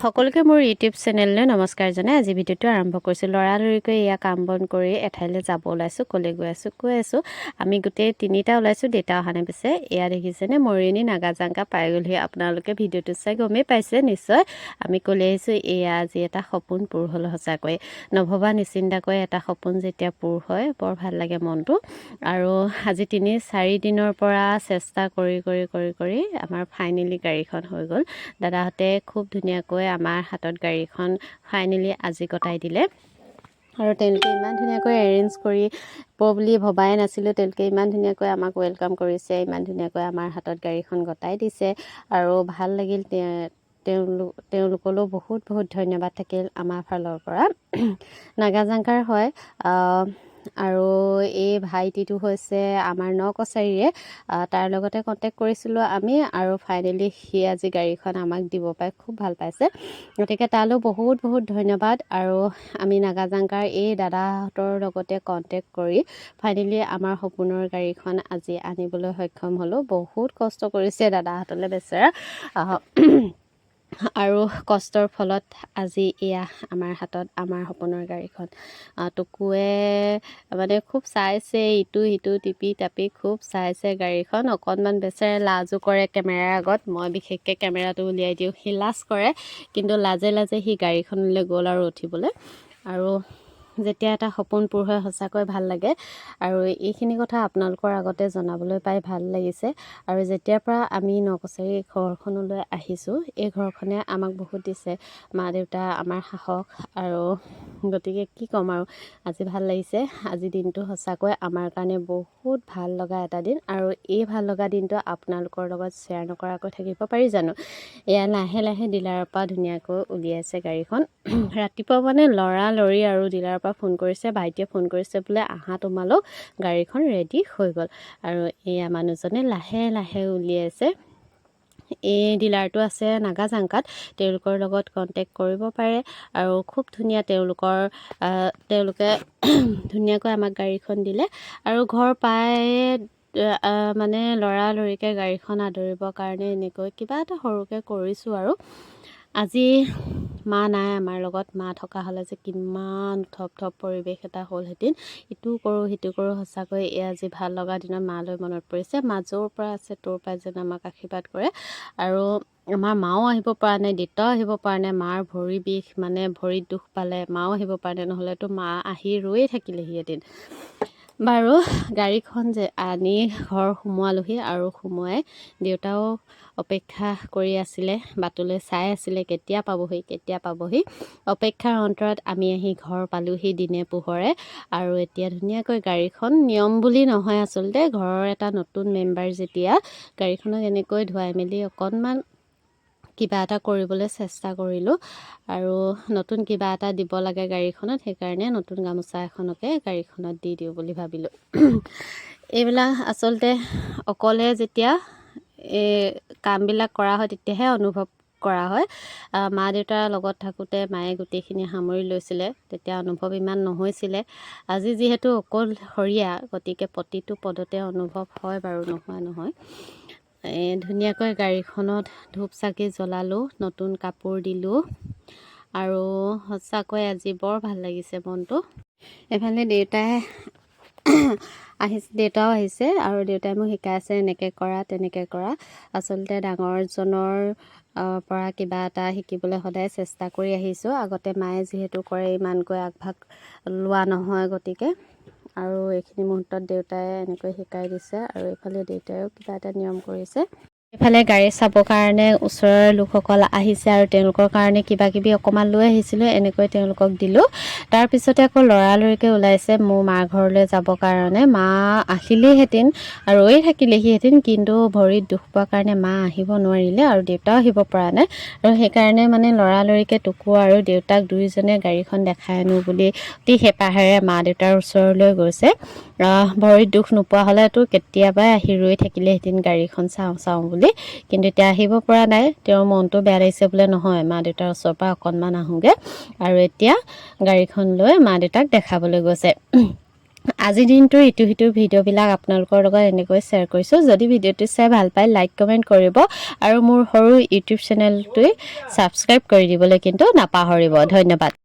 সকলোকে মোৰ ইউটিউব চেনেললৈ নমস্কাৰ জনাই আজি ভিডিঅ'টো আৰম্ভ কৰিছোঁ। লৰালৰিকৈ এয়া কাম বন কৰি এঠাইলৈ যাব ওলাইছোঁ। ক'লৈ গৈ আছোঁ আমি গোটেই তিনিটা ওলাইছোঁ, দেউতা অহা নাই পিছে। এয়া দেখিছেনে মৰিয়নি নাগাজাংকা পাই গ'লহি। আপোনালোকে ভিডিঅ'টো চাই গমেই পাইছে নিশ্চয়। আমি ক'লৈ আহিছোঁ, এয়া আজি এটা সপোন পূৰ হ'ল। সঁচাকৈ নভবা নিচিন্তাকৈ এটা সপোন যেতিয়া পূৰ হয় বৰ ভাল লাগে মনটো। আৰু আজি 3-4 দিনৰ পৰা চেষ্টা কৰি আমাৰ ফাইনেলি গাড়ীখন হৈ গ'ল। দাদাহঁতে খুব ধুনীয়াকৈ আমাৰ হাতত গাড়ীখন ফাইনেলি আজি গতাই দিলে। আৰু তেওঁলোকে ইমান ধুনীয়াকৈ এৰেঞ্জ কৰি বুলি ভবাই নাছিলোঁ। তেওঁলোকে ইমান ধুনীয়াকৈ আমাক ৱেলকাম কৰিছে, ইমান ধুনীয়াকৈ আমাৰ হাতত গাড়ীখন গতাই দিছে আৰু ভাল লাগিল। তেওঁলোকলৈও বহুত ধন্যবাদ থাকিল আমাৰ ফালৰ পৰা। নাগাজাংকাৰ হয় আৰু এই ভাইটিটো হৈছে আমাৰ নকছাৰীৰে। তাৰ লগতে কণ্টেক্ট কৰিছিলোঁ আমি আৰু ফাইনেলি সি আজি গাড়ীখন আমাক দিব পাই খুব ভাল পাইছে। গতিকে তালৈও বহুত ধন্যবাদ। আৰু আমি নাগাজাংকাৰ এই দাদাহঁতৰ লগতে কণ্টেক্ট কৰি ফাইনেলি আমাৰ সপোনৰ গাড়ীখন আজি আনিবলৈ সক্ষম হ'লোঁ। বহুত কষ্ট কৰিছে দাদাহঁতলৈ বেচেৰা। আৰু কষ্টৰ ফলত আজি এয়া আমাৰ হাতত আমাৰ সপোনৰ গাড়ীখন। টুকুৱে মানে খুব চাইছে, ইটো সিটো টিপি টাপি খুব চাইছে গাড়ীখন। অকণমান বেচেৰা লাজো কৰে কেমেৰাৰ আগত। মই বিশেষকৈ কেমেৰাটো উলিয়াই দিওঁ, সি লাজ কৰে, কিন্তু লাজে সি গাড়ীখনলৈ গ'ল আৰু উঠিবলৈ। আৰু যেতিয়া এটা সপোন পূৰ হয় সঁচাকৈ ভাল লাগে। আৰু এইখিনি কথা আপোনালোকৰ আগতে জনাবলৈ পাই ভাল লাগিছে। আৰু যেতিয়াৰ পৰা আমি নকছাৰী ঘৰখনলৈ আহিছোঁ, এই ঘৰখনে আমাক বহুত দিছে। মা দেউতা আমাৰ সাহস। আৰু গতিকে কি ক'ম আৰু আজি ভাল লাগিছে। আজি দিনটো সঁচাকৈ আমাৰ কাৰণে বহুত ভাল লগা এটা দিন। আৰু এই ভাল লগা দিনটো আপোনালোকৰ লগত শ্বেয়াৰ নকৰাকৈ থাকিব পাৰি জানো। এয়া লাহে ডিলাৰৰ পৰা ধুনীয়াকৈ উলিয়াইছে গাড়ীখন। ৰাতিপুৱা মানে লৰালৰি আৰু ডিলাৰৰ পৰা ফোন কৰিছে, ভাইটিয়ে ফোন কৰিছে বোলে আহা তোমালোক, গাড়ীখন ৰেডি হৈ গ'ল। আৰু এয়া মানুহজনে লাহে উলিয়াইছে। এই ডিলাৰটো আছে নাগাজাংকাত, তেওঁলোকৰ লগত কণ্টেক্ট কৰিব পাৰে। আৰু খুব ধুনীয়া তেওঁলোকে ধুনীয়াকৈ আমাক গাড়ীখন দিলে। আৰু ঘৰ পাই মানে লৰালৰিকৈ গাড়ীখন আদৰিবৰ কাৰণে এনেকৈ কিবা এটা সৰুকৈ কৰিছোঁ। আৰু আজি মা নাই আমাৰ লগত। মা থকা হ'লে যে কিমান থপ পৰিৱেশ এটা হ'লহেঁতেন। ইটো কৰোঁ সিটো কৰোঁ। সঁচাকৈ এয়া আজি ভাল লগা দিনত মালৈ মনত পৰিছে। মা য'ৰ পৰা আছে তোৰ পৰা যেন আমাক আশীৰ্বাদ কৰে। আৰু আমাৰ মাও আহিব পৰা নাই, দেউতাও আহিব পৰা নাই। মাৰ ভৰি বিষ, মানে ভৰিত দুখ পালে মাও আহিব পৰা নাই, নহ'লেতো মা আহি ৰৈয়ে থাকিলেহি এদিন। বাৰু গাড়ীখন যে আনি ঘৰ সোমোৱালোহি। আৰু সোমোৱাই দেউতাও অপেক্ষা কৰি আছিলে, বাটলৈ চাই আছিলে কেতিয়া পাবহি। অপেক্ষাৰ অন্তৰত আমি আহি ঘৰ পালোহি দিনে পোহৰে। আৰু এতিয়া ধুনীয়াকৈ গাড়ীখন নিয়ম বুলি নহয়, আচলতে ঘৰৰ এটা নতুন মেম্বাৰ যেতিয়া গাড়ীখনক এনেকৈ ধুৱাই মেলি অকণমান কিবা এটা কৰিবলৈ চেষ্টা কৰিলোঁ। আৰু নতুন কিবা এটা দিব লাগে গাড়ীখনত, সেইকাৰণে নতুন গামোচা এখনকে গাড়ীখনত দি দিওঁ বুলি ভাবিলোঁ। এইবিলাক আচলতে অকলে যেতিয়া এই কামবিলাক কৰা হয় তেতিয়াহে অনুভৱ কৰা হয়। মা দেউতাৰ লগত থাকোঁতে মায়ে গোটেইখিনি সামৰি লৈছিলে, তেতিয়া অনুভৱ ইমান নহৈছিলে। আজি যিহেতু অকলশৰীয়া, গতিকে প্ৰতিটো পদতে অনুভৱ হয় বাৰু, নোহোৱা নহয়। ধুনীয়াকৈ গাড়ীখনত ধূপ চাকি জ্বলালোঁ, নতুন কাপোৰ দিলোঁ। আৰু সঁচাকৈ আজি বৰ ভাল লাগিছে মনটো। এফালে দেউতাও আহিছে আৰু দেউতাই মোক শিকাইছে এনেকৈ কৰা তেনেকৈ কৰা। আচলতে ডাঙৰজনৰ পৰা কিবা এটা শিকিবলৈ সদায় চেষ্টা কৰি আহিছোঁ। আগতে মায়ে যিহেতু কৰে ইমানকৈ আগভাগ লোৱা নহয়, গতিকে আৰু এইখিনি মুহূৰ্তত দেউতাই এনেকৈ শিকাই দিছে। আৰু এইফালে দেউতায়েও কিবা এটা নিয়ম কৰিছে। এইফালে গাড়ী চাবৰ কাৰণে ওচৰৰ লোকসকল আহিছে আৰু তেওঁলোকৰ কাৰণে কিবা কিবি অকণমান লৈ আহিছিলোঁ, এনেকৈ তেওঁলোকক দিলোঁ। তাৰপিছতে আকৌ লৰালৰিকৈ ওলাইছে মোৰ মাৰ ঘৰলৈ যাবৰ কাৰণে। মা আহিলেইহেঁতেন আৰু ৰৈ থাকিলেহিহেঁতেন, কিন্তু ভৰিত দুখ পোৱাৰ কাৰণে মা আহিব নোৱাৰিলে আৰু দেউতাও আহিব পৰা নাই। আৰু সেইকাৰণে মানে লৰালৰিকৈ টুকু আৰু দেউতাক দুয়োজনে গাড়ীখন দেখাই আনো বুলি অতি হেঁপাহেৰে মা দেউতাৰ ওচৰলৈ গৈছে। ভৰিত দুখ নোপোৱা হ'লেতো কেতিয়াবাই আহি ৰৈ থাকিলেহেঁতেন গাড়ীখন চাওঁ বুলি, কিন্তু এতিয়া আহিব পৰা নাই। তেওঁৰ মনটো বেয়া লাগিছে বোলে, নহয় মা দেউতাৰ ওচৰৰ পৰা অকণমান আহোঁগৈ। আৰু এতিয়া গাড়ীখন লৈ মা দেউতাক দেখাবলৈ গৈছে। আজিৰ দিনটোৰ ইটো সিটো ভিডিঅ'বিলাক আপোনালোকৰ লগত এনেকৈ শ্বেয়াৰ কৰিছোঁ। যদি ভিডিঅ'টো চাই ভাল পায় লাইক কমেণ্ট কৰিব আৰু মোৰ সৰু ইউটিউব চেনেলটোৱে ছাবস্ক্ৰাইব কৰি দিবলৈ কিন্তু নাপাহৰিব। ধন্যবাদ।